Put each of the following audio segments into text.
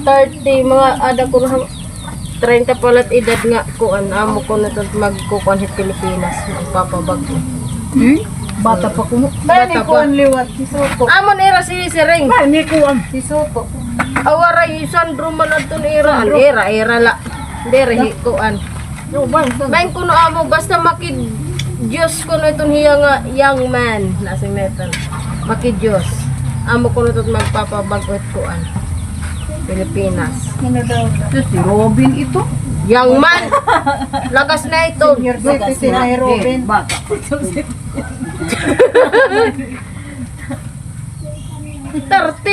30 mga ada ko na 30 palat edad nga kuan amo ko na to magkukuan hit Pilipinas magpapabagyo. Bata pa ko. Bata pa. Kuan liwat si Soto. Amo nira si Ring. Ni kuan si Soto. Awara Sandro man adton era la. Dere hi kuan. Yo, Main kuno amo basta makid Diyos ko na itong hiya nga young man lasing netan. Makid Diyos. Amo ko na to magpapabagyo kuan. Pilipinas. Si Robin ito. Young man. Lagas na ito. Senior citizen ay Robin. Bata. 30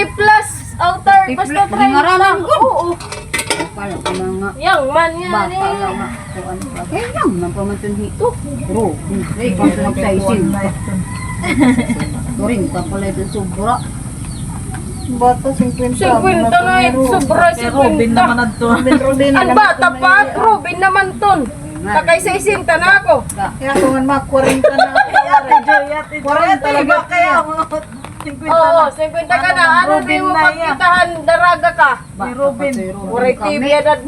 plus. Oh, 30 basta 30 lang. Oo. Kala ko na nga. Young man yan Bata eh. lang nga. Kuan pa. Kaya lang nang pamantun hito. Robin. Basta magsaisin. Turing pa pala ito sobra. Bata 50. 50 na ito. Sobra 50. Robin naman adto. Ang bata pa. Robin naman ton. Takay sa isinta na ako. Kaya kung nga 40 na. 40 talaga kaya. Oo, 50 ka na. Ano na yung pagkitahan daraga ka? Si Robin. Uray TV edad.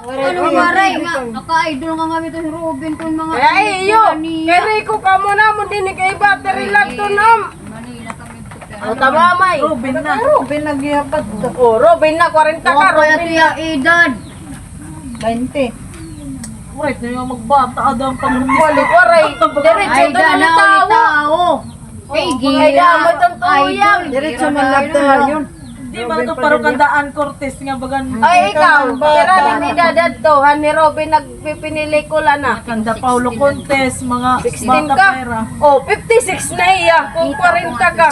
Ano maray nga, naka-idol nga kami to si Robin kung mga Kaya iyo. Kaya Rico ka mo na mo din kay battery lang to nam. Manila kami to. O tamamay. Robin na. Robin naghihabad to. O Robin na 40 ka. Kaya Robin to yung edad. 20. Right na yung magbata adam pang Uray. Diretso Ay, to ng dalaw tao. ni tao. Ay, Ay, gira. damay tong tuyang. Diretso man lang tayo yun. Di man ito parang kandaan Cortez nga bagan. Ay, ikaw. Pero ni dadad to. Ni Robin nagpipinili ko lang na. Kanda Paulo Contes, mga 16 bata ka. pera. Oh, 56 na iya. Kung 40 ka.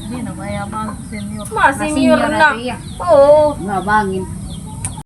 Hindi na mayaman, senior. Senior Senior na. na siya. Oo. Nga bangin.